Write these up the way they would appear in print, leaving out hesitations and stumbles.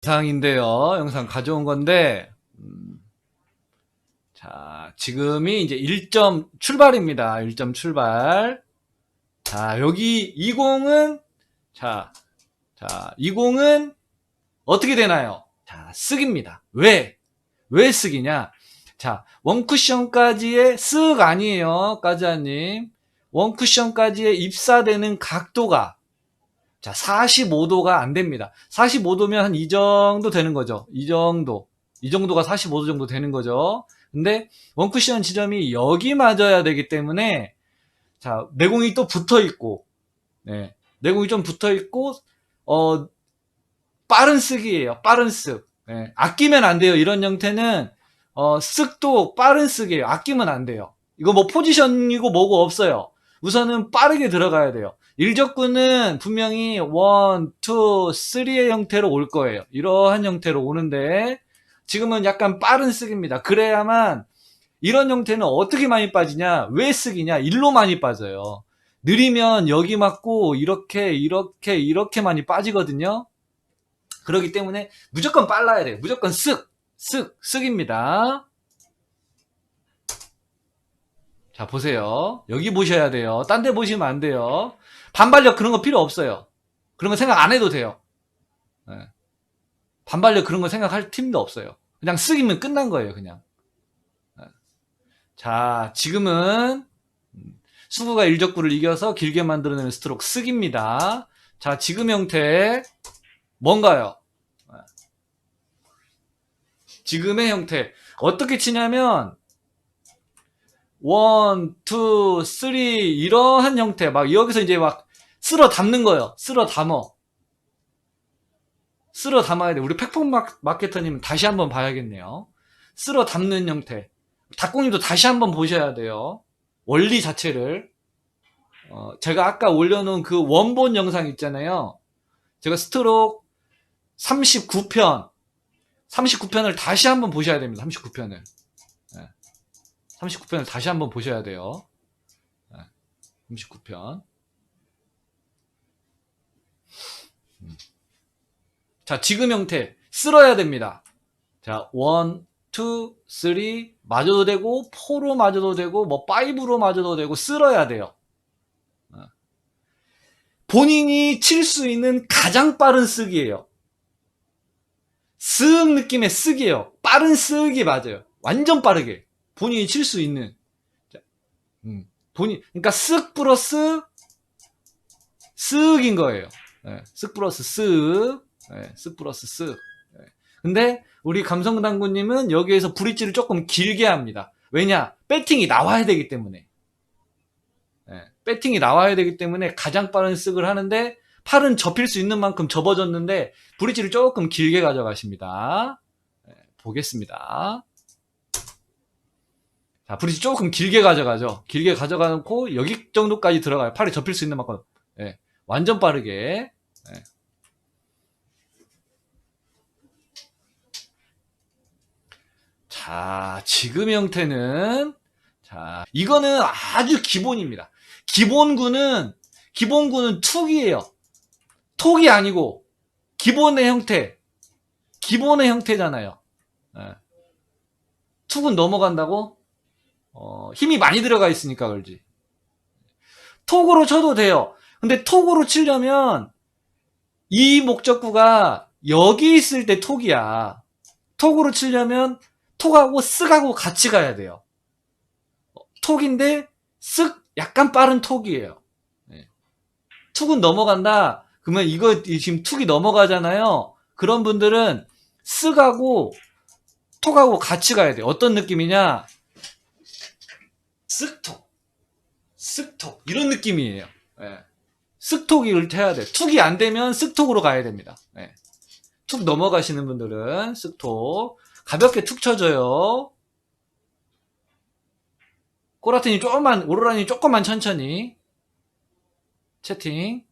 영상인데요. 영상 가져온 건데, 자, 지금이 이제 1점 출발입니다. 1점 출발. 자, 여기 이 공은, 자, 이 공은 어떻게 되나요? 자, 쓱입니다. 왜 쓱이냐? 자, 원쿠션까지의 쓱 아니에요. 까지아님. 원쿠션까지의 입사되는 각도가, 자, 45도가 안 됩니다. 45도면 한 이 정도 되는 거죠. 이 정도가 45도 정도 되는 거죠. 근데 원쿠션 지점이 여기 맞아야 되기 때문에, 자, 내공이 또 붙어 있고, 네, 내공이 좀 붙어 있고, 빠른 쓱이에요. 빠른 쓱. 네, 아끼면 안 돼요. 이런 형태는 쓱도 빠른 쓱이에요. 아끼면 안 돼요. 이거 뭐 포지션이고 뭐고 없어요. 우선은 빠르게 들어가야 돼요. 일적구는 분명히 1, 2, 3의 형태로 올 거예요. 이러한 형태로 오는데 지금은 약간 빠른 쓱입니다. 그래야만, 이런 형태는 어떻게 많이 빠지냐? 왜 쓱이냐? 일로 많이 빠져요. 느리면 여기 맞고 이렇게 많이 빠지거든요. 그렇기 때문에 무조건 빨라야 돼요. 무조건 쓱입니다. 자, 보세요. 여기 보셔야 돼요. 딴 데 보시면 안 돼요. 반발력 그런 거 필요 없어요. 그런 거 생각 안 해도 돼요. 네. 반발력 그런 거 생각할 팀도 없어요. 그냥 쓱이면 끝난 거예요, 그냥. 네. 자, 지금은 수구가 일적구를 이겨서 길게 만들어내는 스트로크 쓱입니다. 자, 지금 형태 뭔가요? 지금의 형태 어떻게 치냐면 1, 2, 3 이러한 형태, 막 여기서 이제 막 쓸어 담는 거예요. 쓸어 담아야 돼. 우리 팩폭 마케터님 다시 한번 봐야겠네요. 쓸어 담는 형태. 닭공님도 다시 한번 보셔야 돼요. 원리 자체를. 제가 아까 올려놓은 그 원본 영상 있잖아요. 제가 스트로크 39편을 다시 한번 보셔야 됩니다. 39편을. 39편을 다시 한번 보셔야 돼요. 39편. 자, 지금 형태 쓸어야 됩니다. 자, 1, 2, 3 맞아도 되고 4로 맞아도 되고 뭐 5로 맞아도 되고 쓸어야 돼요. 본인이 칠 수 있는 가장 빠른 쓱이에요. 쓱 느낌의 쓱이에요. 빠른 쓱이 맞아요. 완전 빠르게 본인이 칠 수 있는. 자, 그러니까 쓱 플러스 쓱인 거예요. 네, 쓱 플러스 쓱. 네, 쓱 플러스 쓱. 네. 근데 우리 감성당구님은 여기에서 브릿지를 조금 길게 합니다. 왜냐? 배팅이 나와야 되기 때문에. 네, 배팅이 나와야 되기 때문에 가장 빠른 쓱을 하는데, 팔은 접힐 수 있는 만큼 접어졌는데 브릿지를 조금 길게 가져가십니다. 네, 보겠습니다. 자, 브릿지 조금 길게 가져가죠. 길게 가져가놓고 여기 정도까지 들어가요. 팔이 접힐 수 있는 만큼. 네, 완전 빠르게. 네. 자, 지금 형태는, 자, 이거는 아주 기본입니다. 기본구는 툭이에요. 톡이 아니고 기본의 형태잖아요. 네. 툭은 넘어간다고? 힘이 많이 들어가 있으니까 그러지. 톡으로 쳐도 돼요. 근데 톡으로 치려면 이 목적구가 여기 있을 때 톡이야. 톡으로 치려면 톡하고 쓱하고 같이 가야 돼요. 톡인데 쓱 약간 빠른 톡이에요. 네. 툭은 넘어간다. 그러면 이거 지금 툭이 넘어가잖아요. 그런 분들은 쓱하고 톡하고 같이 가야 돼요. 어떤 느낌이냐? 쓱톡 이런 느낌이에요. 네. 쓱톡을 해야 돼. 툭이 안 되면 쓱톡으로 가야 됩니다. 네. 툭 넘어가시는 분들은 쓱톡 가볍게 툭 쳐줘요. 꼬라트님 조금만, 오로라님 조금만 천천히 채팅.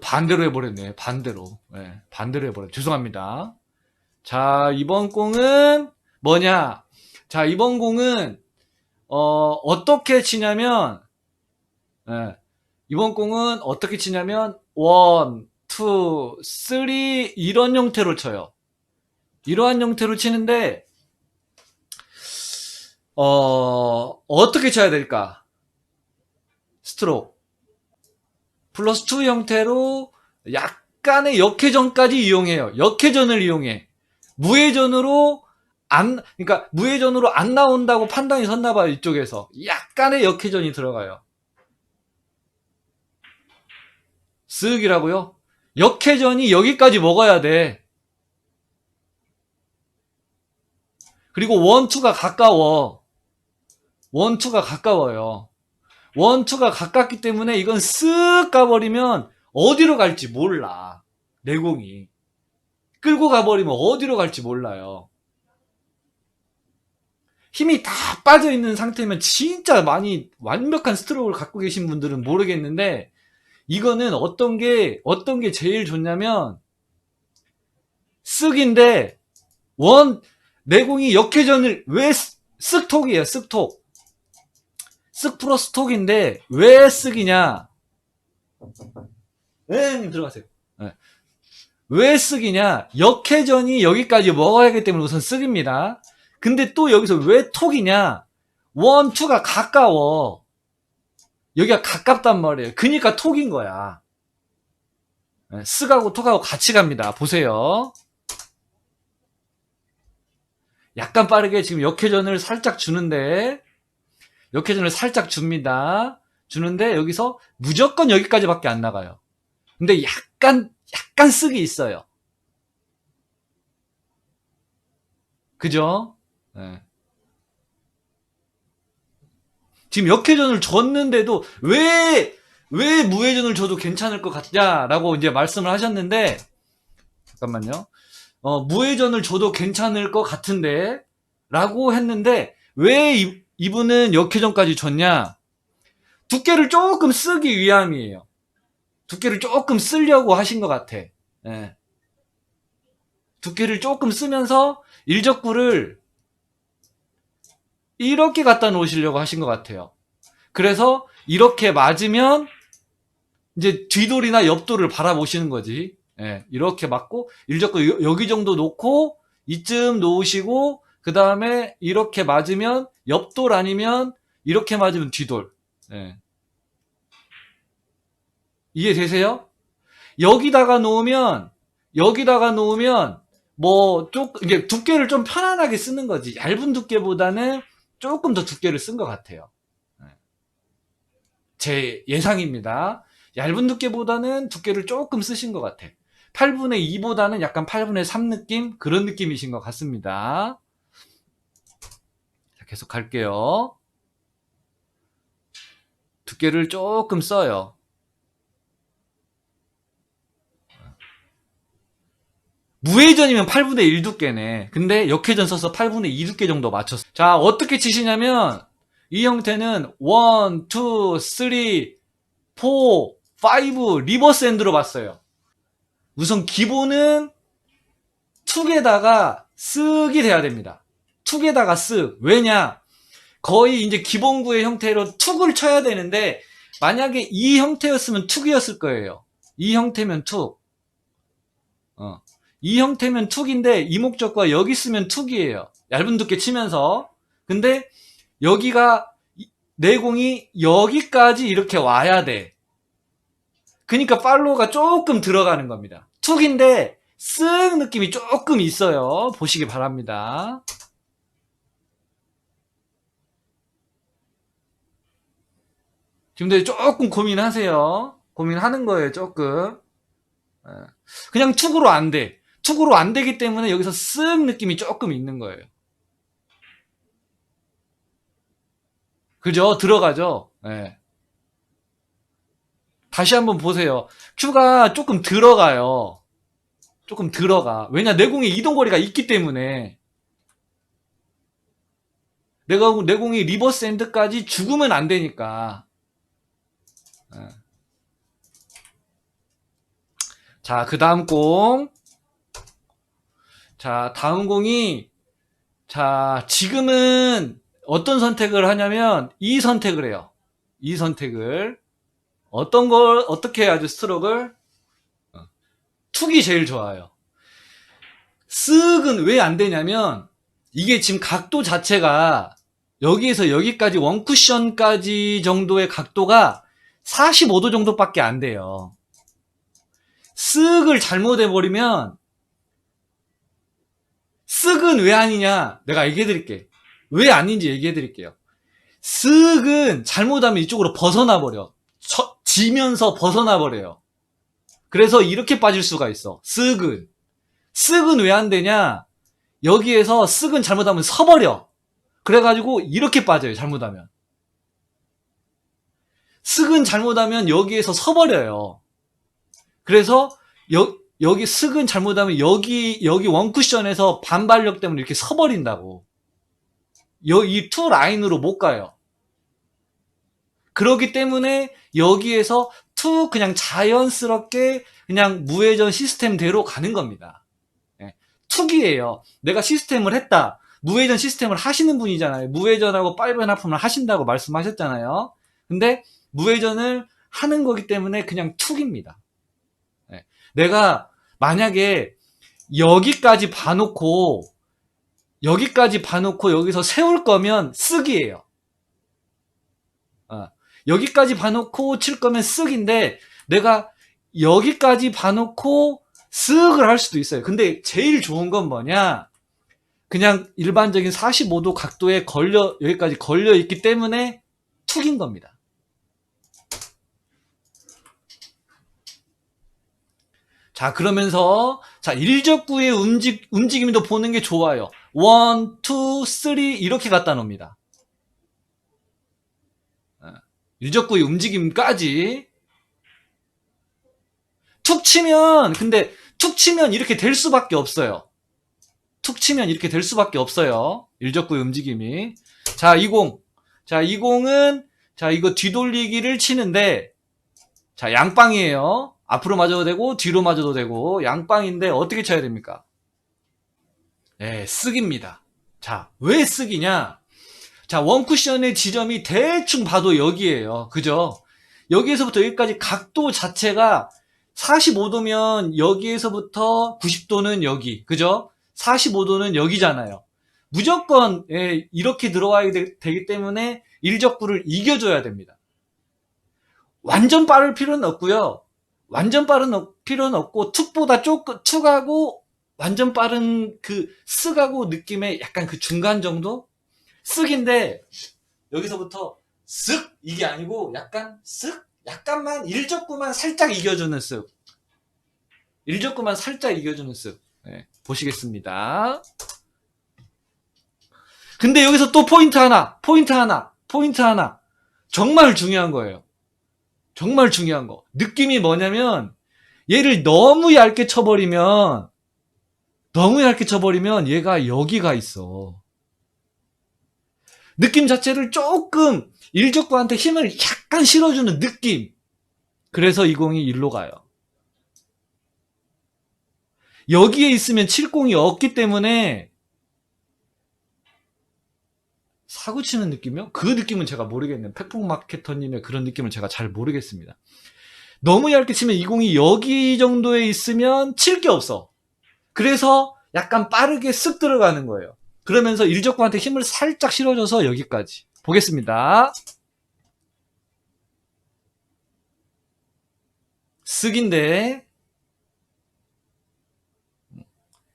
반대로 해버렸네. 반대로. 네, 반대로 해버렸네. 죄송합니다. 자, 이번 공은 뭐냐? 자, 이번 공은 어떻게 치냐면, 네, 이번 공은 어떻게 치냐면 1, 2, 3 이런 형태로 쳐요. 이러한 형태로 치는데 어떻게 쳐야 될까? 스트로크 플러스 2 형태로 약간의 역회전까지 이용해요. 역회전을 이용해. 무회전으로 그러니까 무회전으로 안 나온다고 판단이 섰나봐요. 이쪽에서 약간의 역회전이 들어가요. 쓱이라고요? 역회전이 여기까지 먹어야 돼. 그리고 1, 2가 가까워. 1, 2가 가까워요. 1, 2가 가깝기 때문에 이건 쓱 가버리면 어디로 갈지 몰라. 내공이. 끌고 가버리면 어디로 갈지 몰라요. 힘이 다 빠져있는 상태면 진짜 많이 완벽한 스트로크를 갖고 계신 분들은 모르겠는데 이거는 어떤 게 제일 좋냐면 쓱인데 내공이 역회전을 왜 쓱톡이에요. 쓱톡. 쓱 플러스 톡인데 왜 쓱이냐? 들어가세요. 네. 왜 쓱이냐? 역회전이 여기까지 먹어야 하기 때문에 우선 쓱입니다. 근데 또 여기서 왜 톡이냐? 1, 2가 가까워. 여기가 가깝단 말이에요. 그러니까 톡인 거야. 네, 쓱하고 톡하고 같이 갑니다. 보세요. 약간 빠르게 지금 역회전을 살짝 주는데 역회전을 살짝 줍니다. 주는데 여기서 무조건 여기까지밖에 안 나가요. 근데 약간 쓱이 있어요. 그죠? 네. 지금 역회전을 줬는데도 왜 무회전을 줘도 괜찮을 것 같냐라고 이제 말씀을 하셨는데 잠깐만요. 무회전을 줘도 괜찮을 것 같은데 라고 했는데 왜 이분은 역회전까지 줬냐? 두께를 조금 쓰기 위함이에요. 두께를 조금 쓰려고 하신 것 같아. 예. 두께를 조금 쓰면서 일적구를 이렇게 갖다 놓으시려고 하신 것 같아요. 그래서 이렇게 맞으면 이제 뒤돌이나 옆돌을 바라보시는 거지. 예, 이렇게 맞고 일적구 여기 정도 놓고 이쯤 놓으시고 그 다음에 이렇게 맞으면 옆돌 아니면 이렇게 맞으면 뒤돌. 예. 이해되세요? 여기다가 놓으면 뭐 이게 두께를 좀 편안하게 쓰는 거지. 얇은 두께보다는 조금 더 두께를 쓴 것 같아요. 제 예상입니다. 얇은 두께보다는 두께를 조금 쓰신 것 같아. 8분의 2보다는 약간 8분의 3 느낌? 그런 느낌이신 것 같습니다. 자, 계속 갈게요. 두께를 조금 써요. 무회전이면 8분의 1 두께네. 근데 역회전 써서 8분의 2 두께 정도 맞췄어. 자, 어떻게 치시냐면 이 형태는 1, 2, 3, 4, 5 리버스 핸드로 봤어요. 우선 기본은 툭에다가 쓱이 돼야 됩니다. 툭에다가 쓱. 왜냐? 거의 이제 기본구의 형태로 툭을 쳐야 되는데 만약에 이 형태였으면 툭이었을 거예요. 이 형태면 툭. 이 형태면 툭인데 이목적과 여기 쓰면 툭이에요. 얇은 두께 치면서. 근데 여기가 내공이 여기까지 이렇게 와야 돼. 그러니까 팔로우가 조금 들어가는 겁니다. 툭인데 쓱 느낌이 조금 있어요. 보시기 바랍니다. 지금 조금 고민하세요. 고민하는 거예요. 조금. 그냥 툭으로 안 돼. 툭으로 안 되기 때문에 여기서 쓱 느낌이 조금 있는 거예요. 그죠? 들어가죠? 네. 다시 한번 보세요. 큐가 조금 들어가요. 조금 들어가. 왜냐? 내공의 이동거리가 있기 때문에. 내공이 리버스 엔드까지 죽으면 안 되니까. 네. 자, 그 다음 공. 자, 다음 공이, 자, 지금은 어떤 선택을 하냐면, 이 선택을 해요. 이 선택을. 어떻게 해야죠, 스트로크를? 툭이 제일 좋아요. 쓱은 왜 안 되냐면 이게 지금 각도 자체가 여기에서 여기까지 원쿠션까지 정도의 각도가 45도 정도밖에 안 돼요. 쓱을 잘못해버리면 쓱은 왜 아니냐 내가 얘기해 드릴게. 왜 아닌지 얘기해 드릴게요. 쓱은 잘못하면 이쪽으로 벗어나 버려. 지면서 벗어나 버려요. 그래서 이렇게 빠질 수가 있어. 쓱은 왜 안 되냐, 여기에서 쓱은 잘못하면 서버려. 그래가지고 이렇게 빠져요. 잘못하면 쓱은 잘못하면 여기에서 서버려요. 그래서 여기 쓱은 잘못하면 여기 원쿠션에서 반발력 때문에 이렇게 서버린다고. 이 투 라인으로 못 가요. 그렇기 때문에 여기에서 투 그냥 자연스럽게 그냥 무회전 시스템대로 가는 겁니다. 툭이에요. 내가 시스템을 했다. 무회전 시스템을 하시는 분이잖아요. 무회전하고 5.5를 하신다고 말씀하셨잖아요. 근데 무회전을 하는 거기 때문에 그냥 툭입니다. 내가 만약에 여기까지 봐놓고 여기서 세울 거면 쓱이에요. 여기까지 봐놓고 칠 거면 쓱인데 내가 여기까지 봐놓고 쓱을 할 수도 있어요. 근데 제일 좋은 건 뭐냐, 그냥 일반적인 45도 각도에 여기까지 걸려 있기 때문에 툭인 겁니다. 자, 그러면서 자, 일적구의 움직임도 보는 게 좋아요. 1, 2, 3 이렇게 갖다 놓습니다. 일적구의 움직임까지 툭 치면, 근데 툭 치면 이렇게 될 수밖에 없어요. 툭 치면 이렇게 될 수밖에 없어요. 일적구의 움직임이. 자, 이 공은 자, 이거 뒤돌리기를 치는데, 자, 양방이에요. 앞으로 맞아도 되고 뒤로 맞아도 되고 양방인데 어떻게 쳐야 됩니까? 네, 쓱입니다. 자, 왜 쓱이냐? 자, 원쿠션의 지점이 대충 봐도 여기에요. 그죠? 여기에서부터 여기까지 각도 자체가 45도면 여기에서부터 90도는 여기. 그죠? 45도는 여기잖아요. 무조건 이렇게 들어와야 되기 때문에 일적구를 이겨줘야 됩니다. 완전 빠를 필요는 없고요. 완전 빠른 필요는 없고 툭보다 조금 툭하고 완전 빠른 그 쓱하고 느낌의 약간 그 중간 정도? 쓱인데 여기서부터 쓱 이게 아니고 약간 쓱? 약간만 일적구만 살짝 이겨주는 쓱. 일적구만 살짝 이겨주는 쓱. 네, 보시겠습니다. 근데 여기서 또 포인트 하나. 정말 중요한 거예요. 정말 중요한 거. 느낌이 뭐냐면 얘를 너무 얇게 쳐버리면 얘가 여기가 있어. 느낌 자체를 조금 일적구한테 힘을 약간 실어주는 느낌. 그래서 이 공이 일로 가요. 여기에 있으면 칠 공이 없기 때문에 사고 치는 느낌이요? 그 느낌은 제가 모르겠네요. 팩폭마케터님의 그런 느낌을 제가 잘 모르겠습니다. 너무 얇게 치면 이 공이 여기 정도에 있으면 칠 게 없어. 그래서 약간 빠르게 쓱 들어가는 거예요. 그러면서 일적구한테 힘을 살짝 실어줘서 여기까지. 보겠습니다. 쓱인데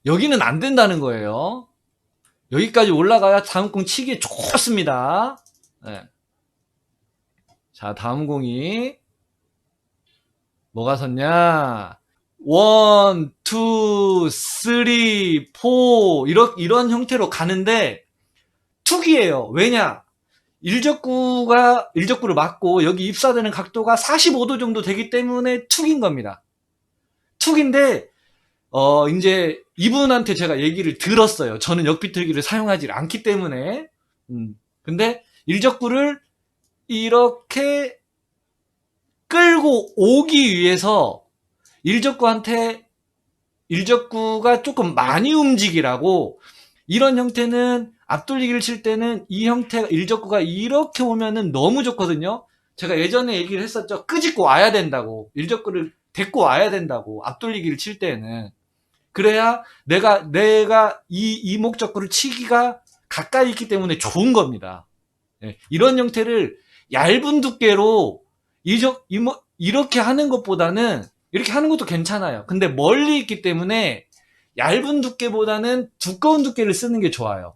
여기는 안 된다는 거예요. 여기까지 올라가야 다음 공 치기에 좋습니다. 네. 자, 다음 공이 뭐가 섰냐? 1, 2, 3, 4 이런 형태로 가는데 툭이에요. 왜냐? 일적구를 맞고 여기 입사되는 각도가 45도 정도 되기 때문에 툭인 겁니다. 툭인데 이제 이분한테 제가 얘기를 들었어요. 저는 역비틀기를 사용하지 않기 때문에. 근데 일적구를 이렇게 끌고 오기 위해서 일적구가 조금 많이 움직이라고, 이런 형태는 앞돌리기를 칠 때는 이 형태가 일적구가 이렇게 오면은 너무 좋거든요. 제가 예전에 얘기를 했었죠. 끄집고 와야 된다고. 일적구를 데리고 와야 된다고. 앞돌리기를 칠 때는. 그래야 내가 이 목적구를 치기가 가까이 있기 때문에 좋은 겁니다. 예, 이런 형태를 얇은 두께로 이렇게 하는 것보다는 이렇게 하는 것도 괜찮아요. 근데 멀리 있기 때문에 얇은 두께보다는 두꺼운 두께를 쓰는 게 좋아요.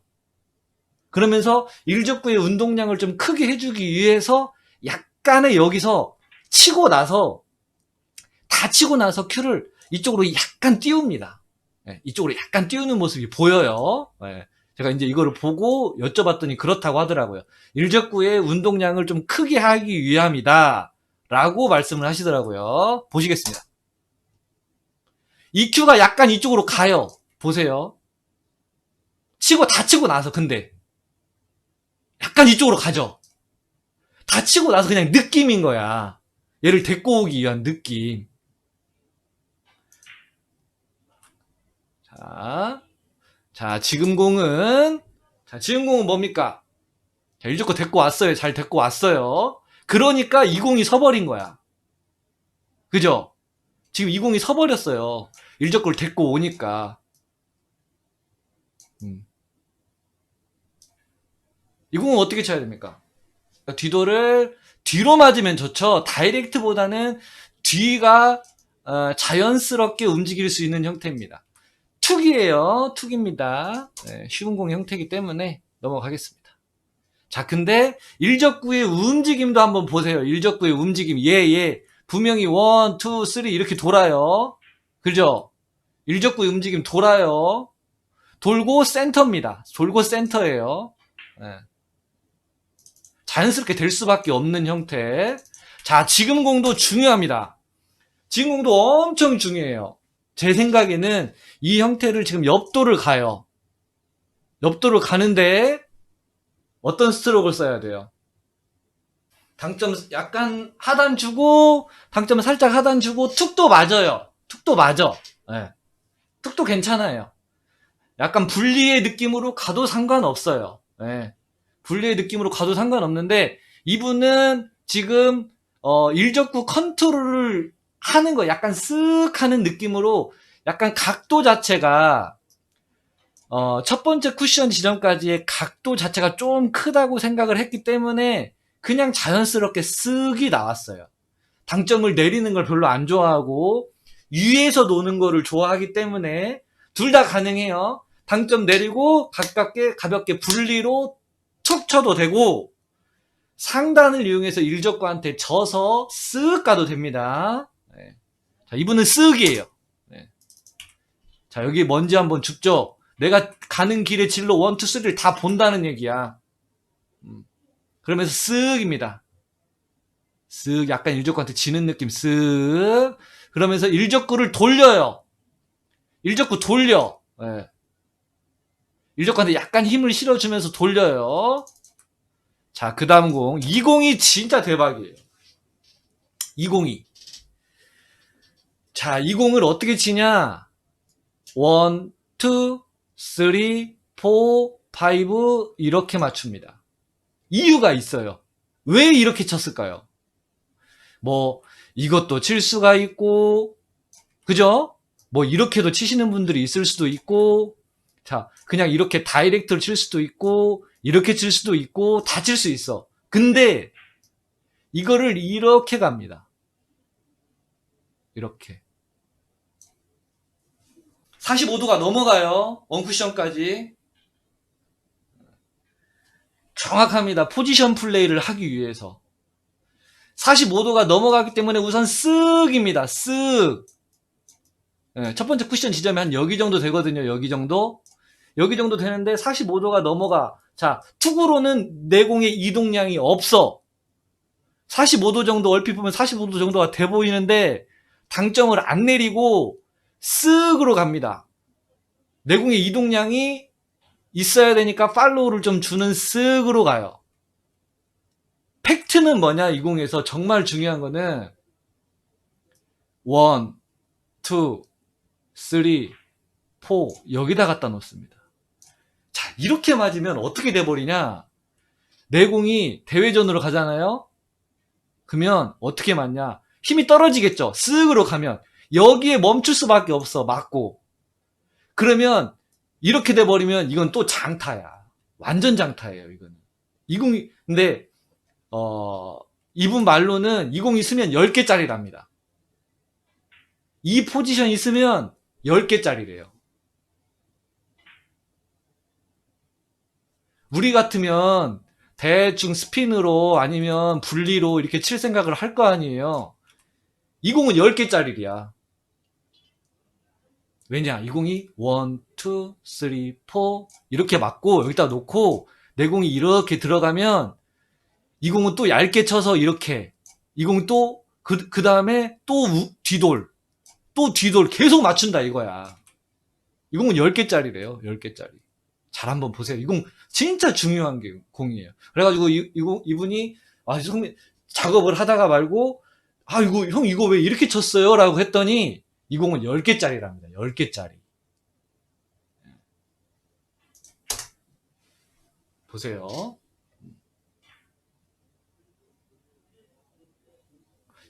그러면서 일적구의 운동량을 좀 크게 해주기 위해서 약간의 여기서 다 치고 나서 큐를 이쪽으로 약간 띄웁니다. 예, 이쪽으로 약간 띄우는 모습이 보여요. 예, 제가 이제 이거를 보고 여쭤봤더니 그렇다고 하더라고요. 일적구의 운동량을 좀 크게 하기 위함이다 라고 말씀을 하시더라고요. 보시겠습니다. 이 큐가 약간 이쪽으로 가요. 보세요. 다 치고 나서 근데 약간 이쪽으로 가죠. 다 치고 나서 그냥 느낌인 거야. 얘를 데리고 오기 위한 느낌. 지금 공은 뭡니까? 자, 일적구 데리고 왔어요. 잘 데리고 왔어요. 그러니까 이 공이 서버린 거야. 그죠? 지금 이 공이 서버렸어요. 일적구를 데리고 오니까. 이 공은 어떻게 쳐야 됩니까? 뒤도를 뒤로 맞으면 좋죠. 다이렉트보다는 뒤가 자연스럽게 움직일 수 있는 형태입니다. 툭이에요. 툭입니다. 네, 쉬운 공 형태이기 때문에 넘어가겠습니다. 자, 근데 일적구의 움직임도 한번 보세요. 일적구의 움직임. 분명히 1, 2, 3 이렇게 돌아요. 그죠? 일적구의 움직임 돌아요. 돌고 센터입니다. 돌고 센터예요. 네. 자연스럽게 될 수밖에 없는 형태. 자, 지금 공도 중요합니다. 지금 공도 엄청 중요해요. 제 생각에는 이 형태를 지금 옆도를 가요. 옆도를 가는데 어떤 스트로크를 써야 돼요? 당점 약간 하단 주고 당점 살짝 하단 주고 툭도 맞아요. 툭도 맞아. 네. 툭도 괜찮아요. 약간 분리의 느낌으로 가도 상관없어요. 네. 분리의 느낌으로 가도 상관없는데 이분은 지금 일적구 컨트롤을 하는 거 약간 쓱 하는 느낌으로 약간 각도 자체가 첫 번째 쿠션 지점까지의 각도 자체가 좀 크다고 생각을 했기 때문에 그냥 자연스럽게 쓱이 나왔어요. 당점을 내리는 걸 별로 안 좋아하고 위에서 노는 거를 좋아하기 때문에 둘 다 가능해요. 당점 내리고 가볍게 분리로 툭 쳐도 되고 상단을 이용해서 일적구한테 져서 쓱 가도 됩니다. 네. 자, 이분은 쓱이에요. 네. 자, 여기 먼지 한번 줍죠. 내가 가는 길의 진로 1, 2, 3를 다 본다는 얘기야. 그러면서 쓱입니다. 쓱 약간 일적구한테 지는 느낌 쓱. 그러면서 일적구를 돌려요. 일적구 돌려. 네. 일적구한테 약간 힘을 실어주면서 돌려요. 자, 그 다음 공. 이 공이 진짜 대박이에요. 이 공이. 자, 이 공을 어떻게 치냐? 1, 2, 3, 4, 5 이렇게 맞춥니다. 이유가 있어요. 왜 이렇게 쳤을까요? 뭐 이것도 칠 수가 있고 그죠? 뭐 이렇게도 치시는 분들이 있을 수도 있고 자 그냥 이렇게 다이렉트로 칠 수도 있고 이렇게 칠 수도 있고 다 칠 수 있어. 근데 이거를 이렇게 갑니다. 이렇게 45도가 넘어가요. 원쿠션까지. 정확합니다. 포지션 플레이를 하기 위해서 45도가 넘어가기 때문에 우선 쓱입니다. 쓱. 네, 첫 번째 쿠션 지점이 한 여기 정도 되거든요. 여기 정도 되는데 45도가 넘어가. 자, 툭으로는 내공의 이동량이 없어. 45도 정도 얼핏 보면 45도 정도가 돼 보이는데 당점을 안 내리고 쓱으로 갑니다. 내공의 이동량이 있어야 되니까 팔로우를 좀 주는 쓱으로 가요. 팩트는 뭐냐, 이 공에서 정말 중요한 거는 1, 2, 3, 4 여기다 갖다 놓습니다. 자, 이렇게 맞으면 어떻게 돼버리냐? 내 공이 대회전으로 가잖아요? 그러면 어떻게 맞냐? 힘이 떨어지겠죠. 쓱으로 가면. 여기에 멈출 수밖에 없어. 맞고. 그러면 이렇게 돼버리면 이건 또 장타야. 완전 장타예요. 이거는. 20, 근데 이분 말로는 20 있으면 10개짜리랍니다. 이 포지션 있으면 10개짜리래요. 우리 같으면 대충 스핀으로 아니면 분리로 이렇게 칠 생각을 할 거 아니에요. 20은 10개짜리야. 왜냐? 20이 1, 2, 3, 4 이렇게 맞고 여기다 놓고 내공이 이렇게 들어가면 20은 또 얇게 쳐서 이렇게 20은 또 그 다음에 또 뒤돌 또 뒤돌 계속 맞춘다 이거야. 20은 10개짜리래요. 10개짜리. 잘 한번 보세요. 20 진짜 중요한 게 공이에요. 그래가지고 이분이 형님 작업을 하다가 말고 이거 왜 이렇게 쳤어요? 라고 했더니 20은 10개짜리랍니다. 10개짜리. 보세요.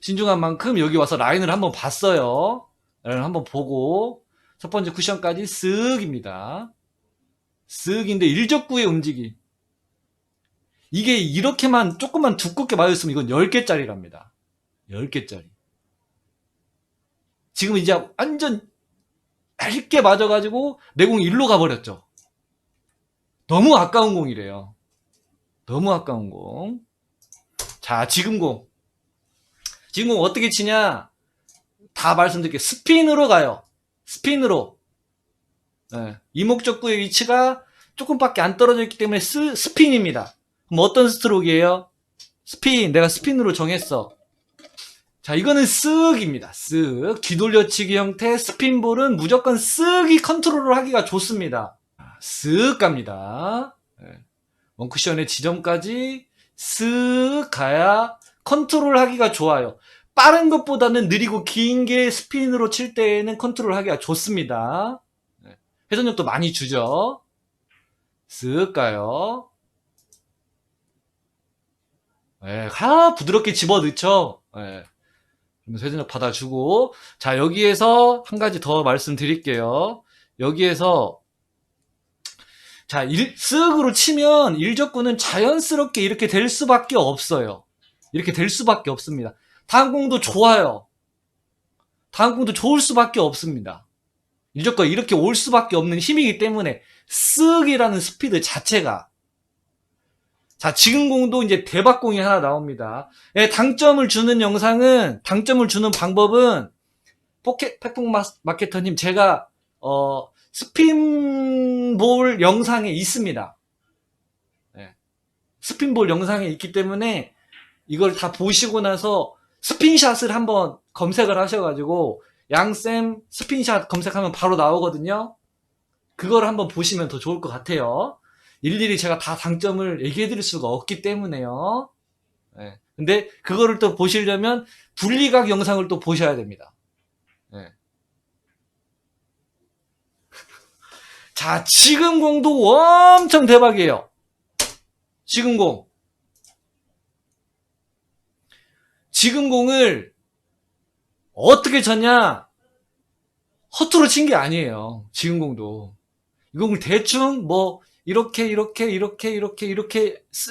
신중한 만큼 여기 와서 라인을 한번 봤어요. 라인을 한번 보고 첫 번째 쿠션까지 쓱입니다. 쓱인데 일적구의 움직임. 이게 이렇게만 조금만 두껍게 맞았으면 이건 10개짜리랍니다. 10개짜리. 지금 이제 완전 얇게 맞아가지고 내 공이 일로 가버렸죠. 너무 아까운 공이래요. 너무 아까운 공. 자, 지금 공. 지금 공 어떻게 치냐? 다 말씀드릴게요. 스핀으로 가요. 스핀으로. 네. 이목적구의 위치가 조금밖에 안 떨어져 있기 때문에 스핀입니다. 그럼 어떤 스트로크예요? 스핀. 내가 스핀으로 정했어. 자, 이거는 쓱입니다. 쓱. 뒤돌려치기 형태 스핀볼은 무조건 쓱이 컨트롤을 하기가 좋습니다. 쓱 갑니다. 네. 원쿠션의 지점까지 쓱 가야 컨트롤 하기가 좋아요. 빠른 것보다는 느리고 긴 게 스핀으로 칠 때에는 컨트롤 하기가 좋습니다. 네. 회전력도 많이 주죠. 쓱 가요. 네. 부드럽게 집어넣죠. 네. 회전력 받아주고. 자, 여기에서 한 가지 더 말씀드릴게요. 여기에서 자, 쓱으로 치면 일적구는 자연스럽게 이렇게 될 수밖에 없어요. 이렇게 될 수밖에 없습니다. 다음 공도 좋아요. 다음 공도 좋을 수밖에 없습니다. 일적구가 이렇게 올 수밖에 없는 힘이기 때문에 쓱이라는 스피드 자체가. 자, 지금 공도 이제 대박공이 하나 나옵니다. 예, 당점을 주는 영상은, 당점을 주는 방법은 팩폭 마케터님 제가 스핀볼 영상에 있습니다. 네. 스핀볼 영상에 있기 때문에 이걸 다 보시고 나서 스핀샷을 한번 검색을 하셔가지고 양쌤 스핀샷 검색하면 바로 나오거든요. 그걸 한번 보시면 더 좋을 것 같아요. 일일이 제가 다 장점을 얘기해 드릴 수가 없기 때문에요. 네. 근데 그거를 또 보시려면 분리각 영상을 또 보셔야 됩니다. 네. 자, 지금 공도 엄청 대박이에요. 지금 공. 지금 공을 어떻게 쳤냐? 허투루 친 게 아니에요. 지금 공도. 이 공을 대충 이렇게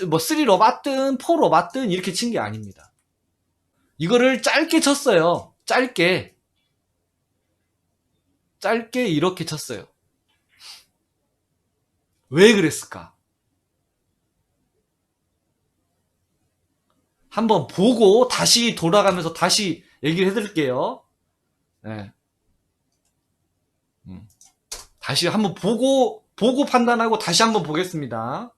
뭐 3로 맞든 4로 맞든 이렇게 친 게 아닙니다. 이거를 짧게 쳤어요. 짧게 이렇게 쳤어요. 왜 그랬을까? 한번 보고 다시 돌아가면서 다시 얘기를 해드릴게요. 네. 다시 한번 보고 판단하고 다시 한번 보겠습니다.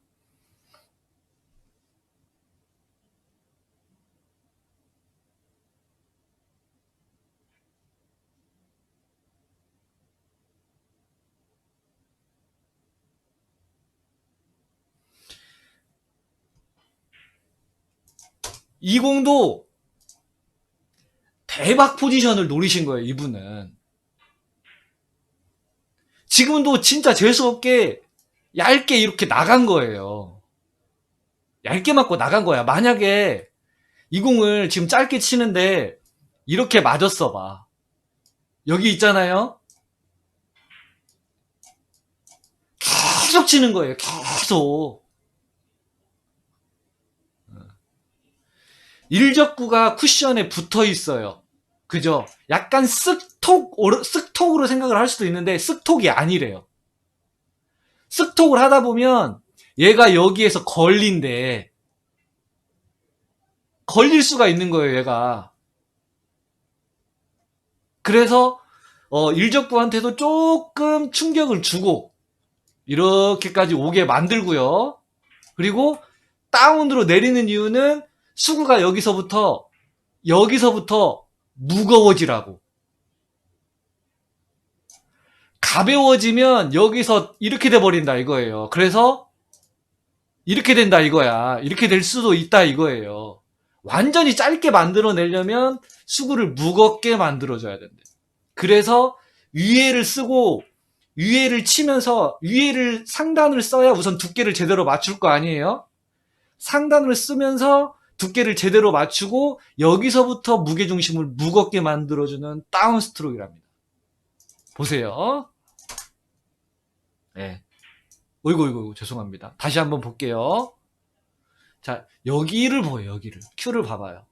이 공도 대박 포지션을 노리신 거예요, 이분은. 지금도 진짜 재수없게 얇게 이렇게 나간 거예요. 얇게 맞고 나간 거야. 만약에 이 공을 지금 짧게 치는데 이렇게 맞았어 봐. 여기 있잖아요. 계속 치는 거예요. 계속. 일적구가 쿠션에 붙어 있어요. 그죠? 약간 쓱톡으로 생각을 할 수도 있는데 쓱톡이 아니래요. 쓱톡을 하다 보면 얘가 여기에서 걸릴 수가 있는 거예요, 얘가. 그래서 일적구한테도 조금 충격을 주고 이렇게까지 오게 만들고요. 그리고 다운으로 내리는 이유는 수구가 여기서부터 무거워지라고. 가벼워지면 여기서 이렇게 돼버린다 이거예요. 그래서 이렇게 된다 이거야. 이렇게 될 수도 있다 이거예요. 완전히 짧게 만들어내려면 수구를 무겁게 만들어줘야 된대. 그래서 위에를 쓰고 위에를 치면서 위에를 상단을 써야 우선 두께를 제대로 맞출 거 아니에요? 상단을 쓰면서 두께를 제대로 맞추고 여기서부터 무게중심을 무겁게 만들어주는 다운 스트로크랍니다. 보세요. 네. 어이구 죄송합니다. 다시 한번 볼게요. 자, 여기를 보여요. 여기를. 큐를 봐봐요.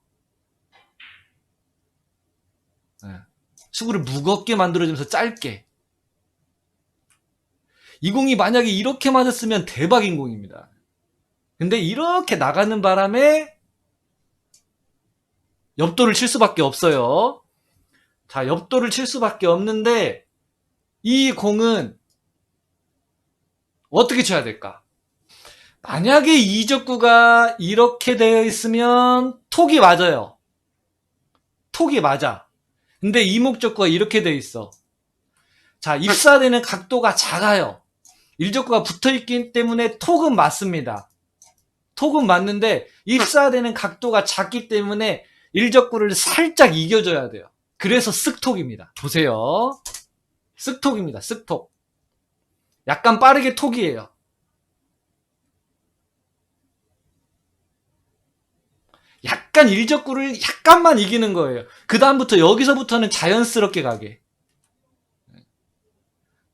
네. 수구를 무겁게 만들어주면서 짧게. 이 공이 만약에 이렇게 맞았으면 대박인 공입니다. 근데 이렇게 나가는 바람에 옆돌을 칠 수밖에 없어요. 자, 옆돌을 칠 수밖에 없는데 이 공은 어떻게 쳐야 될까? 만약에 이적구가 이렇게 되어 있으면 톡이 맞아요. 톡이 맞아. 근데 이목적구가 이렇게 되어 있어. 자, 입사되는 각도가 작아요. 일적구가 붙어있기 때문에 톡은 맞습니다. 톡은 맞는데 입사되는 각도가 작기 때문에 일적구를 살짝 이겨줘야 돼요. 그래서 쓱톡입니다. 보세요. 쓱톡입니다. 쓱톡. 약간 빠르게 톡이에요. 약간 일적구를 약간만 이기는 거예요. 그 다음부터 여기서부터는 자연스럽게 가게.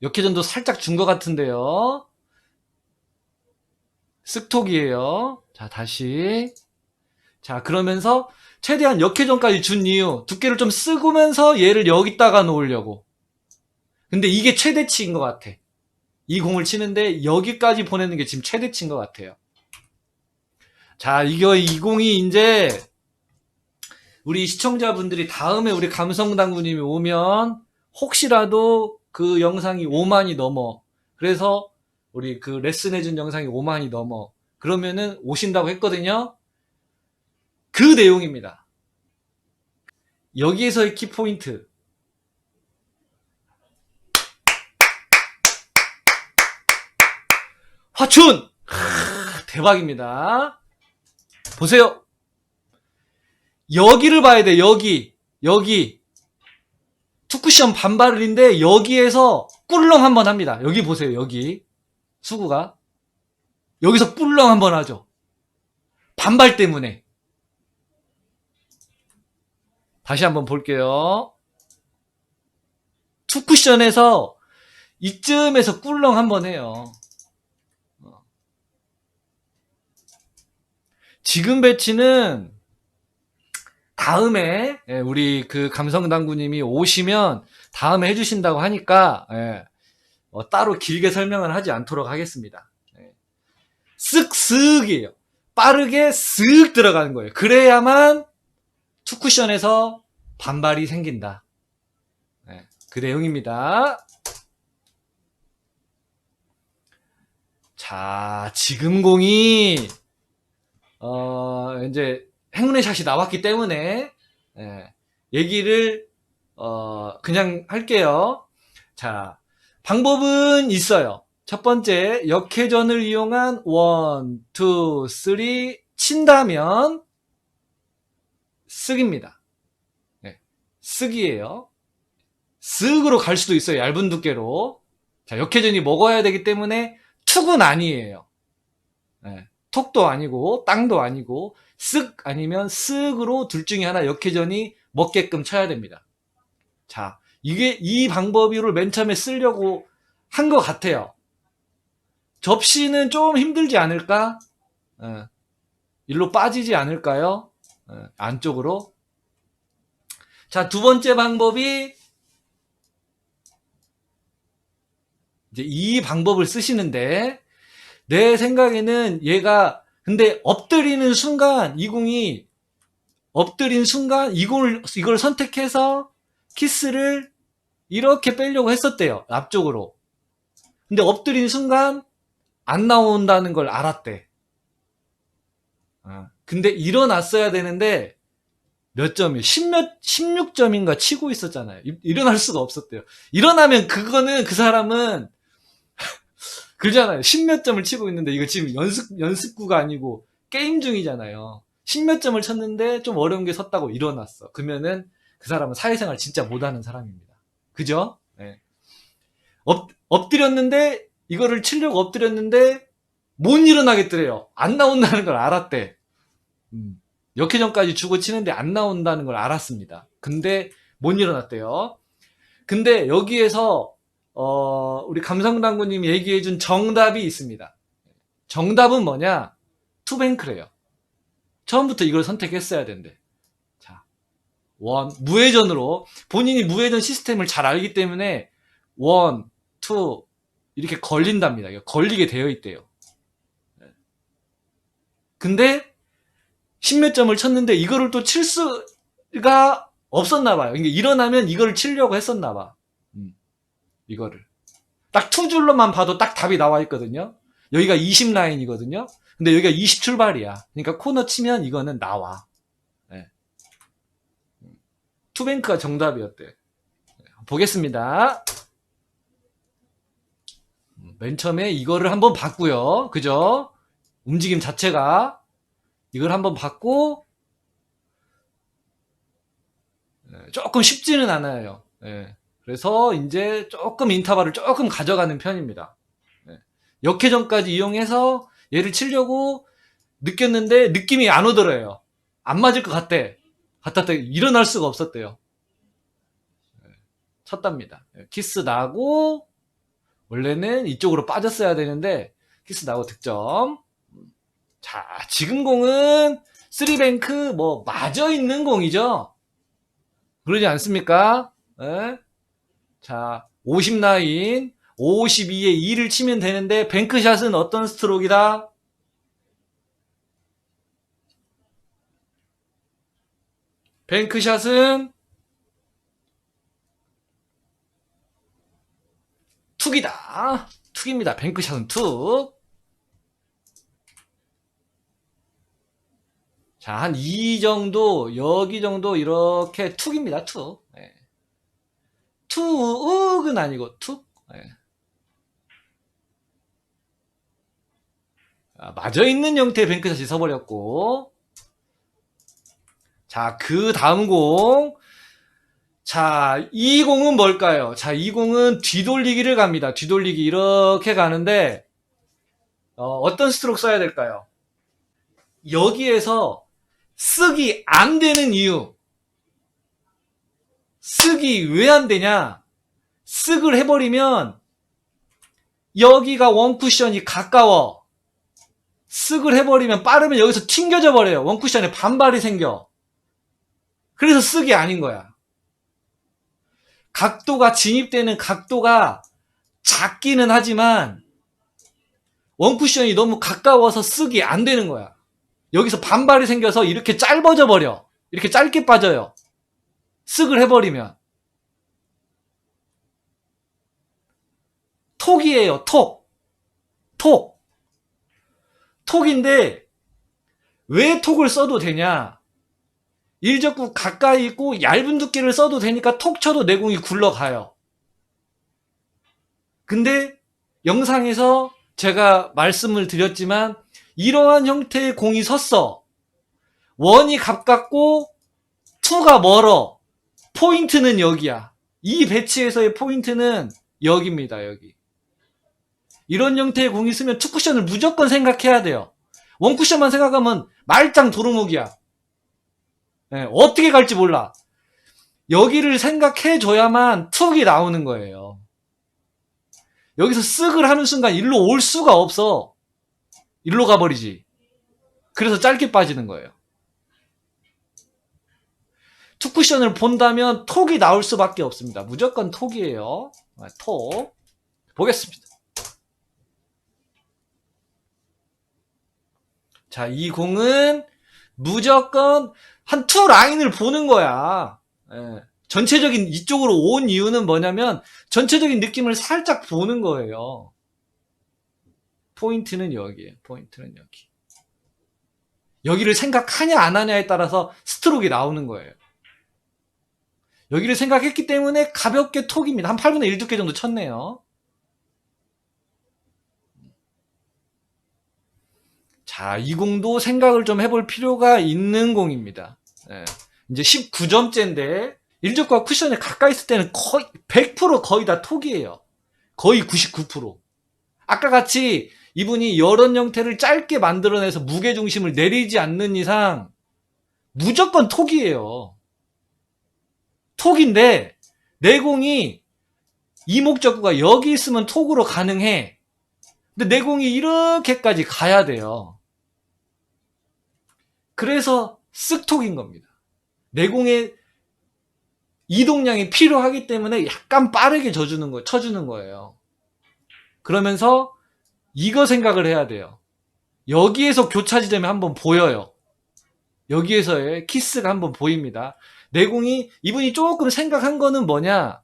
역회전도 살짝 준 것 같은데요. 쓱톡이에요. 자, 다시. 자, 그러면서 최대한 역회전까지 준 이유, 두께를 좀 쓰고면서 얘를 여기다가 놓으려고. 근데 이게 최대치인 것 같아. 이 공을 치는데 여기까지 보내는 게 지금 최대치인 것 같아요. 자, 이 공이 이제 우리 시청자분들이 다음에 우리 감성당구님이 오면 혹시라도 그 영상이 5만이 넘어. 그래서 우리 그 레슨해준 영상이 5만이 넘어. 그러면은 오신다고 했거든요. 그 내용입니다. 여기에서의 키포인트. 화춘! 대박입니다. 보세요. 여기를 봐야 돼. 여기. 투쿠션 반발인데 여기에서 꿀렁 한번 합니다. 여기 보세요. 여기. 수구가. 여기서 꿀렁 한번 하죠. 반발 때문에. 다시 한번 볼게요. 투쿠션에서 이쯤에서 꿀렁 한번 해요. 지금 배치는 다음에 우리 그 감성당구님이 오시면 다음에 해주신다고 하니까 따로 길게 설명을 하지 않도록 하겠습니다. 쓱쓱이에요. 빠르게 쓱 들어가는 거예요. 그래야만 투쿠션에서 반발이 생긴다. 그 내용입니다. 자, 지금 공이 이제 행운의 샷이 나왔기 때문에 얘기를 그냥 할게요. 자, 방법은 있어요. 첫 번째, 역회전을 이용한 1, 2, 3 친다면 쓱입니다. 쓱이에요. 쓱으로 갈 수도 있어요. 얇은 두께로. 자, 역회전이 먹어야 되기 때문에 툭은 아니에요. 톡도 아니고 땅도 아니고 쓱 아니면 쓱으로 둘 중에 하나 역회전이 먹게끔 쳐야 됩니다. 자, 이 방법을 맨 처음에 쓰려고 한 것 같아요. 접시는 좀 힘들지 않을까? 일로 빠지지 않을까요? 안쪽으로. 자, 두 번째 방법이 이제 이 방법을 쓰시는데, 내 생각에는 얘가 근데 엎드리는 순간 이걸 선택해서 키스를 이렇게 빼려고 했었대요. 앞쪽으로. 근데 엎드린 순간 안 나온다는 걸 알았대. 근데 일어났어야 되는데 몇 점이에요? 16점인가 치고 있었잖아요. 일어날 수가 없었대요. 일어나면 그거는 그 사람은 그러잖아요. 10몇 점을 치고 있는데 이거 지금 연습구가 아니고 게임 중이잖아요. 10몇 점을 쳤는데 좀 어려운 게 섰다고 일어났어. 그러면은 그 사람은 사회생활 진짜 못하는 사람입니다. 그죠? 네. 엎드렸는데 이거를 치려고 엎드렸는데 못 일어나겠더래요. 안 나온다는 걸 알았대. 역회전까지 주고 치는데 안 나온다는 걸 알았습니다. 근데 못 일어났대요. 근데 여기에서 우리 감성당구님이 얘기해준 정답이 있습니다. 정답은 뭐냐? 투뱅크래요. 처음부터 이걸 선택했어야 된대. 자, 무회전으로 본인이 무회전 시스템을 잘 알기 때문에 1, 2 이렇게 걸린답니다. 걸리게 되어 있대요. 근데 10몇 점을 쳤는데 이거를 또 칠 수가 없었나 봐요. 그러니까 일어나면 이거를 치려고 했었나 봐. 이거를. 딱 투 줄로만 봐도 딱 답이 나와 있거든요. 여기가 20 라인이거든요. 근데 여기가 20 출발이야. 그러니까 코너 치면 이거는 나와. 네. 투뱅크가 정답이었대. 보겠습니다. 맨 처음에 이거를 한번 봤고요. 그죠? 움직임 자체가 이걸 한번 봤고 조금 쉽지는 않아요. 그래서 이제 조금 인터벌을 조금 가져가는 편입니다. 역회전까지 이용해서 얘를 치려고 느꼈는데 느낌이 안 오더래요. 안 맞을 것 같대. 일어날 수가 없었대요. 쳤답니다. 키스 나고 원래는 이쪽으로 빠졌어야 되는데 키스 나고 득점. 자, 지금 공은 3뱅크 뭐 맞아 있는 공이죠. 그러지 않습니까? 자, 50 라인 52에 2를 치면 되는데 뱅크샷은 어떤 스트로크이다? 뱅크샷은 툭이다. 툭입니다. 뱅크샷은 툭. 자, 한 이 정도, 여기 정도 이렇게 툭입니다. 툭. 툭은 아니고 툭. 맞아 있는 형태의 뱅크샷이 서버렸고. 자, 그 다음 공. 자, 이 공은 뭘까요? 자, 이 공은 뒤돌리기를 갑니다. 뒤돌리기 이렇게 가는데 어떤 스트로크 써야 될까요? 여기에서 쓰기 안 되는 이유. 쓰기 왜 안 되냐? 쓱을 해버리면 여기가 원쿠션이 가까워. 쓱을 해버리면 빠르면 여기서 튕겨져 버려요. 원쿠션에 반발이 생겨. 그래서 쓱이 아닌 거야. 각도가 진입되는 각도가 작기는 하지만 원쿠션이 너무 가까워서 쓱이 안 되는 거야. 여기서 반발이 생겨서 이렇게 짧아져 버려. 이렇게 짧게 빠져요. 쓱을 해버리면. 톡이에요. 톡. 톡인데 왜 톡을 써도 되냐? 일적구 가까이 있고 얇은 두께를 써도 되니까 톡 쳐도 내 공이 굴러가요. 근데 영상에서 제가 말씀을 드렸지만 이러한 형태의 공이 섰어. 원이 가깝고 투가 멀어. 포인트는 여기야. 이 배치에서의 포인트는 여기입니다. 여기. 이런 형태의 공이 있으면 투쿠션을 무조건 생각해야 돼요. 원쿠션만 생각하면 말짱 도루묵이야. 어떻게 갈지 몰라. 여기를 생각해줘야만 툭이 나오는 거예요. 여기서 쓱을 하는 순간 일로 올 수가 없어. 일로 가버리지. 그래서 짧게 빠지는 거예요. 투 쿠션을 본다면 톡이 나올 수밖에 없습니다. 무조건 톡이에요. 톡. 보겠습니다. 자, 이 공은 무조건 한 투 라인을 보는 거야. 예. 전체적인 이쪽으로 온 이유는 뭐냐면 전체적인 느낌을 살짝 보는 거예요. 포인트는 여기에요. 포인트는 여기. 여기를 생각하냐 안 하냐에 따라서 스트로크가 나오는 거예요. 여기를 생각했기 때문에 가볍게 톡입니다. 한 8분의 1 두께 정도 쳤네요. 자, 이 공도 생각을 좀 해볼 필요가 있는 공입니다. 예. 이제 19점째인데 일적과 쿠션에 가까이 있을 때는 거의 100% 거의 다 톡이에요. 거의 99%. 아까 같이 이분이 여론 형태를 짧게 만들어내서 무게중심을 내리지 않는 이상 무조건 톡이에요. 톡인데 내 공이 이목적구가 여기 있으면 톡으로 가능해. 근데 내 공이 이렇게까지 가야 돼요. 그래서 쓱톡인 겁니다. 내 공의 이동량이 필요하기 때문에 약간 빠르게 쳐주는 거예요. 그러면서 이거 생각을 해야 돼요. 여기에서 교차 지점이 한번 보여요. 여기에서의 키스가 한번 보입니다. 내 공이 이분이 조금 생각한 거는 뭐냐?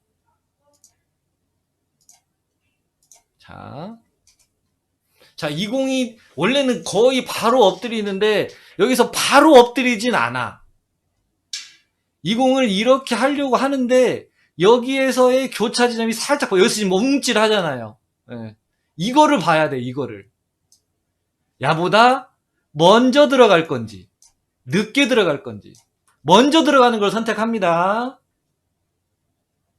자, 이 공이 원래는 거의 바로 엎드리는데 여기서 바로 엎드리진 않아. 이 공을 이렇게 하려고 하는데 여기에서의 교차 지점이 살짝 여기서 지금 움찔하잖아요. 네. 이거를 봐야 돼. 이거를. 야보다 먼저 들어갈 건지 늦게 들어갈 건지 먼저 들어가는 걸 선택합니다.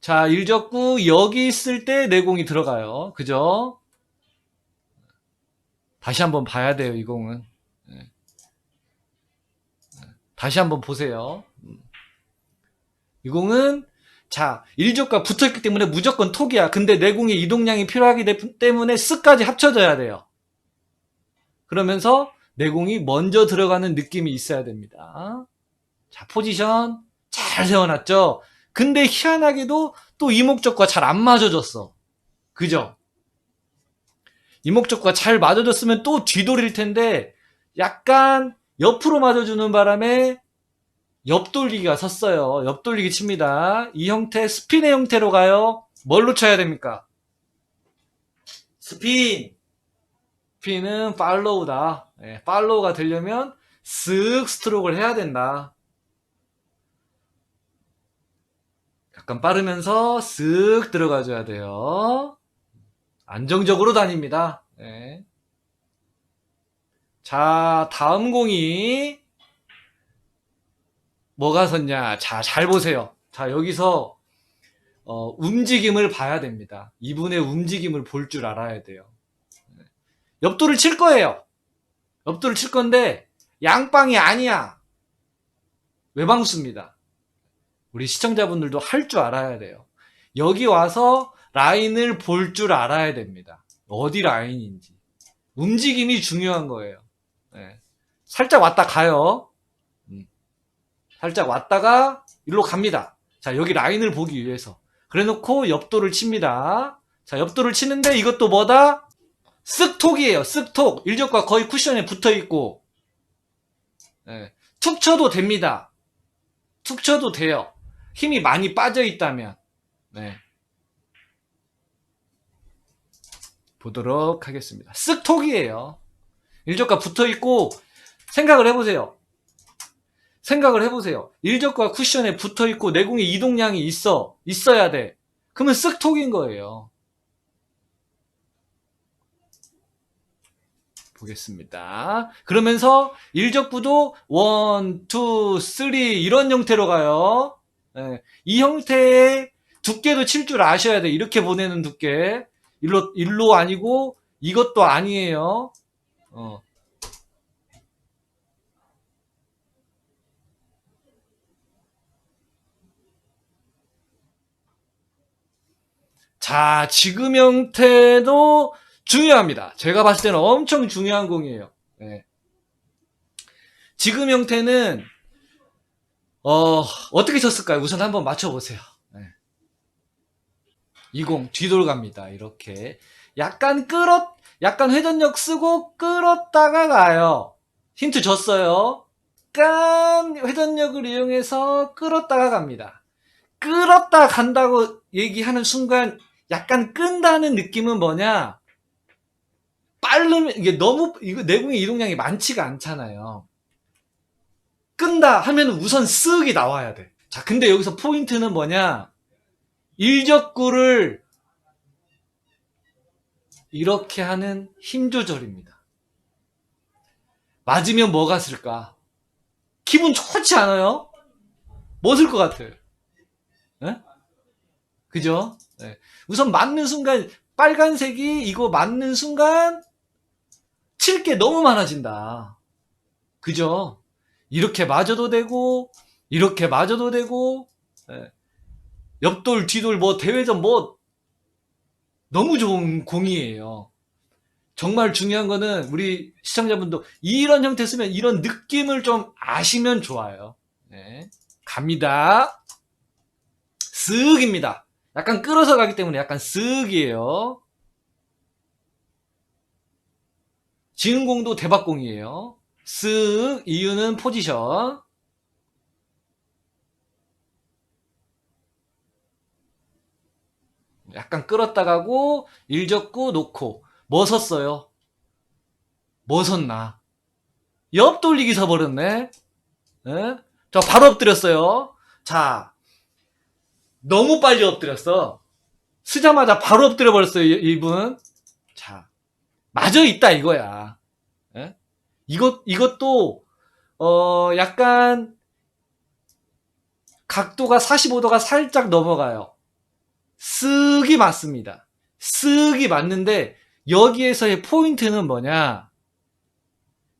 자, 일적구 여기 있을 때 내 공이 들어가요. 그죠? 다시 한번 봐야 돼요. 이 공은. 네. 다시 한번 보세요. 이 공은 자, 일적과 붙어있기 때문에 무조건 톡이야. 근데 내 공의 이동량이 필요하기 때문에 쓱까지 합쳐져야 돼요. 그러면서 내 공이 먼저 들어가는 느낌이 있어야 됩니다. 자, 포지션 잘 세워놨죠? 근데 희한하게도 또 이목적과 잘 안 맞아졌어. 그죠? 이목적과 잘 맞아졌으면 또 뒤돌릴 텐데 약간 옆으로 맞아주는 바람에 옆돌리기가 섰어요. 옆돌리기 칩니다. 이 형태 스핀의 형태로 가요. 뭘로 쳐야 됩니까? 스핀은 팔로우다. 네, 팔로우가 되려면 쓱 스트로크를 해야 된다. 약간 빠르면서 쓱 들어가줘야 돼요. 안정적으로 다닙니다. 네. 자, 다음 공이 뭐가 섰냐? 자, 잘 보세요. 자, 여기서 움직임을 봐야 됩니다. 이분의 움직임을 볼 줄 알아야 돼요. 옆돌을 칠 거예요. 옆돌을 칠 건데 양방이 아니야. 외방수입니다. 우리 시청자분들도 할 줄 알아야 돼요. 여기 와서 라인을 볼 줄 알아야 됩니다. 어디 라인인지. 움직임이 중요한 거예요. 네. 살짝 왔다 가요. 살짝 왔다가 일로 갑니다. 자, 여기 라인을 보기 위해서. 그래 놓고 옆돌을 칩니다. 자, 옆돌을 치는데 이것도 뭐다? 쓱톡이에요. 쓱톡. 일적과 거의 쿠션에 붙어 있고. 네. 툭 쳐도 됩니다. 툭 쳐도 돼요. 힘이 많이 빠져 있다면. 네. 보도록 하겠습니다. 쓱톡이에요. 일적과 붙어 있고 생각을 해보세요. 일적과 쿠션에 붙어 있고 내공의 이동량이 있어야 돼. 그러면 쓱톡인 거예요. 보겠습니다. 그러면서 일적구도 1, 2, 3 이런 형태로 가요. 네. 이 형태의 두께도 칠 줄 아셔야 돼. 이렇게 보내는 두께. 일로 아니고 이것도 아니에요. 자, 지금 형태도 중요합니다. 제가 봤을 때는 엄청 중요한 공이에요. 네. 지금 형태는 어떻게 쳤을까요? 우선 한번 맞춰보세요. 네. 이 공 뒤돌 갑니다. 이렇게 약간 회전력 쓰고 끌었다가 가요. 힌트 줬어요. 약간 회전력을 이용해서 끌었다가 갑니다. 끌었다 간다고 얘기하는 순간 약간 끈다는 느낌은 뭐냐? 빠르면 이게 너무 이거 내공의 이동량이 많지가 않잖아요. 끈다 하면 우선 쓱이 나와야 돼. 자, 근데 여기서 포인트는 뭐냐? 일적구를 이렇게 하는 힘 조절입니다. 맞으면 뭐가 쓸까? 기분 좋지 않아요? 뭐 쓸 것 같아요? 네? 그죠? 네. 우선 맞는 순간 빨간색이 이거 맞는 순간 칠 게 너무 많아진다. 그죠? 이렇게 맞아도 되고 이렇게 맞아도 되고 네. 옆돌 뒤돌 뭐 대회전 뭐 너무 좋은 공이에요. 정말 중요한 거는 우리 시청자분도 이런 형태 쓰면 이런 느낌을 좀 아시면 좋아요. 네. 갑니다. 쓱입니다. 약간 끌어서 가기 때문에 약간 쓱이에요. 지은공도 대박공이에요. 쓱. 이유는 포지션. 약간 끌었다 가고 일적구 놓고 뭐 섰어요? 뭐 섰나? 옆 돌리기 서버렸네. 네? 저 바로 엎드렸어요. 자, 너무 빨리 엎드렸어. 쓰자마자 바로 엎드려 버렸어요, 이분. 자, 맞아 있다 이거야. 예? 이것도 약간 각도가 45도가 살짝 넘어가요. 쓱이 맞습니다. 쓱이 맞는데 여기에서의 포인트는 뭐냐?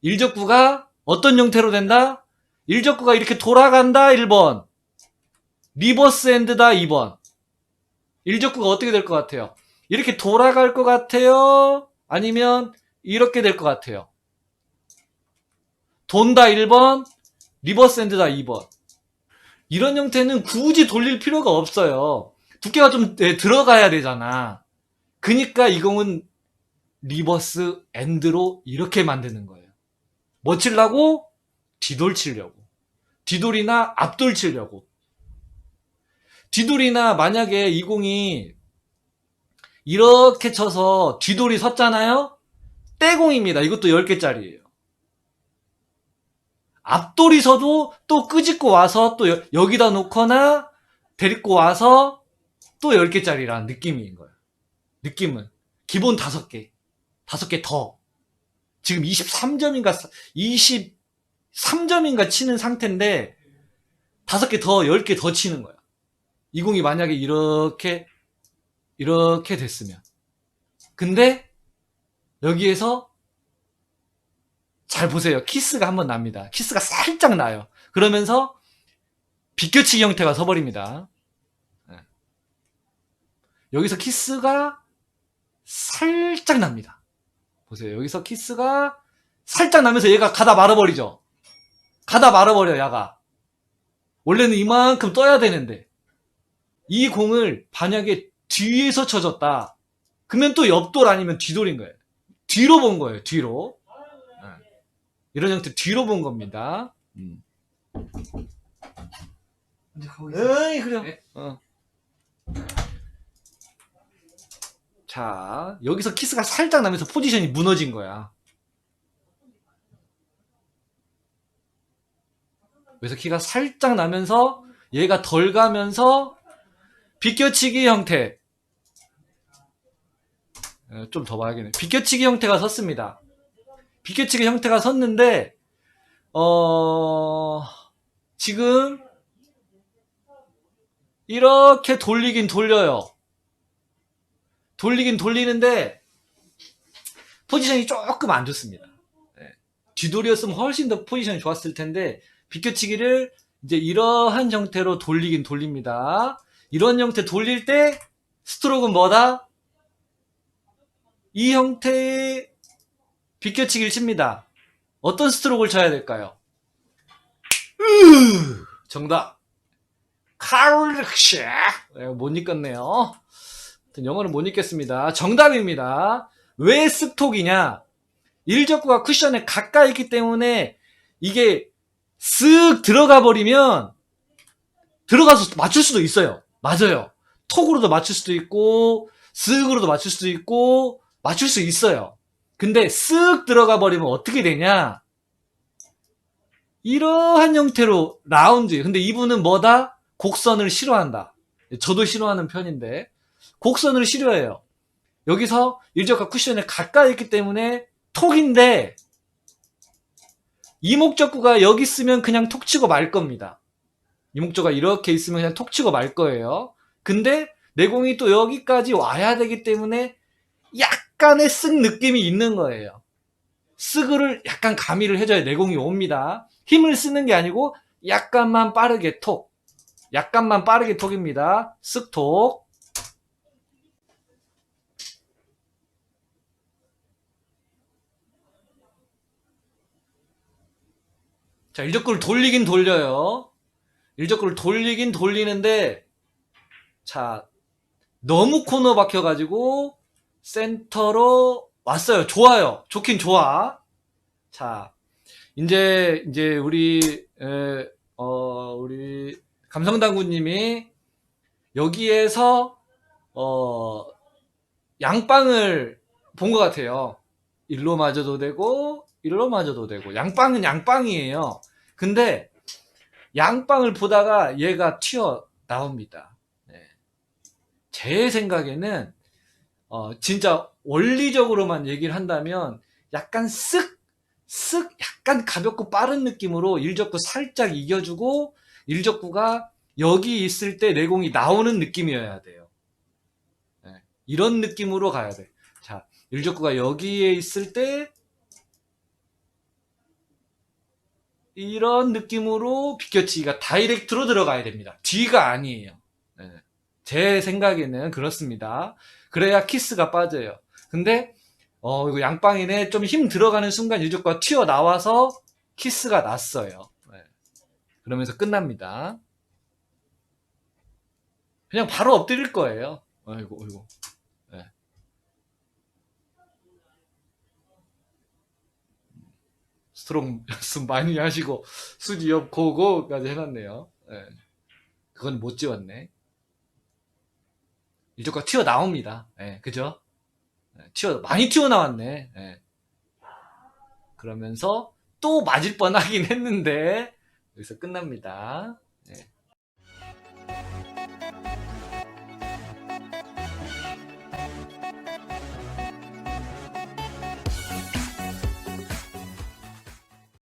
일적구가 어떤 형태로 된다? 일적구가 이렇게 돌아간다 1번. 리버스 핸드다 2번. 일적구가 어떻게 될 것 같아요? 이렇게 돌아갈 것 같아요? 아니면 이렇게 될 것 같아요? 돈다 1번, 리버스 핸드다 2번. 이런 형태는 굳이 돌릴 필요가 없어요. 두께가 좀 들어가야 되잖아. 그니까 이 공은 리버스 엔드로 이렇게 만드는 거예요. 뭐 치려고? 뒤돌 치려고. 뒤돌이나 앞돌 치려고. 뒤돌이나 만약에 이 공이 이렇게 쳐서 뒤돌이 섰잖아요? 떼공입니다. 이것도 10개짜리예요. 앞돌이 서도 또 끄집고 와서 또 여기다 놓거나 데리고 와서 또 10개짜리라는 느낌인 거예요. 느낌은. 기본 5개. 5개 더. 지금 23점인가 23점인가 치는 상태인데 5개 더 10개 더 치는 거야. 이 공이 만약에 이렇게 됐으면. 근데 여기에서 잘 보세요. 키스가 한번 납니다. 키스가 살짝 나요. 그러면서 비껴치기 형태가 서버립니다. 여기서 키스가 살짝 납니다. 보세요. 여기서 키스가 살짝 나면서 얘가 가다 말아버리죠. 가다 말아버려, 야가. 원래는 이만큼 떠야 되는데 이 공을 만약에 뒤에서 쳐졌다. 그러면 또 옆돌 아니면 뒤돌인 거예요. 뒤로 본 거예요. 뒤로. 이런 형태 뒤로 본 겁니다. 에이, 그래요. 네. 자, 여기서 키스가 살짝 나면서 포지션이 무너진 거야. 그래서 키가 살짝 나면서 얘가 덜 가면서 비껴치기 형태. 좀 더 봐야겠네. 비껴치기 형태가 섰습니다. 비껴치기 형태가 섰는데 지금 이렇게 돌리긴 돌려요. 돌리긴 돌리는데 포지션이 조금 안 좋습니다. 뒤돌이였으면 훨씬 더 포지션이 좋았을 텐데 비껴치기를 이제 이러한 형태로 돌리긴 돌립니다. 이런 형태 돌릴 때 스트로크는 뭐다? 이 형태의 비껴치기를 칩니다. 어떤 스트로크를 쳐야 될까요? 정답. 카르르시. 못 읽겠네요. 영어는 못 읽겠습니다. 정답입니다. 왜 쓱톡이냐? 일적구가 쿠션에 가까이 있기 때문에 이게 쓱 들어가 버리면 들어가서 맞출 수도 있어요. 맞아요. 톡으로도 맞출 수도 있고 쓱으로도 맞출 수도 있고 맞출 수 있어요. 근데 쓱 들어가 버리면 어떻게 되냐? 이러한 형태로 라운드. 근데 이분은 뭐다? 곡선을 싫어한다. 저도 싫어하는 편인데 곡선을 싫어해요. 여기서 일적과 쿠션에 가까이 있기 때문에 톡인데 이목적구가 여기 있으면 그냥 톡 치고 말 겁니다. 이목적구가 이렇게 있으면 그냥 톡 치고 말 거예요. 근데 내공이 또 여기까지 와야 되기 때문에 약간의 쓱 느낌이 있는 거예요. 쓱을 약간 가미를 해줘야 내공이 옵니다. 힘을 쓰는 게 아니고 약간만 빠르게 톡. 약간만 빠르게 톡입니다. 쓱톡. 자, 일적구를 돌리긴 돌려요. 일적구를 돌리긴 돌리는데, 자, 너무 코너 박혀가지고, 센터로 왔어요. 좋아요. 좋긴 좋아. 자, 이제, 우리, 감성당구님이 여기에서, 양빵을 본 것 같아요. 일로 맞아도 되고, 일로 맞아도 되고. 양빵은 양빵이에요. 근데, 양빵을 보다가 얘가 튀어나옵니다. 네. 제 생각에는 진짜 원리적으로만 얘기를 한다면 약간 쓱 약간 가볍고 빠른 느낌으로 일적구 살짝 이겨주고 일적구가 여기 있을 때 내공이 나오는 느낌이어야 돼요. 네. 이런 느낌으로 가야 돼. 자, 일적구가 여기에 있을 때 이런 느낌으로 비껴치기가 다이렉트로 들어가야 됩니다. 뒤가 아니에요. 네. 제 생각에는 그렇습니다. 그래야 키스가 빠져요. 근데 이거 양빵이네 좀 힘 들어가는 순간 유적과 튀어나와서 키스가 났어요. 네. 그러면서 끝납니다. 그냥 바로 엎드릴 거예요. 아이고. 네. 스트롱 연습 많이 하시고 수지 옆 고고까지 해놨네요. 네. 그건 못 지웠네. 유적과 튀어나옵니다. 네, 그죠? 많이 튀어나왔네. 네. 그러면서 또 맞을 뻔하긴 했는데 여기서 끝납니다. 네.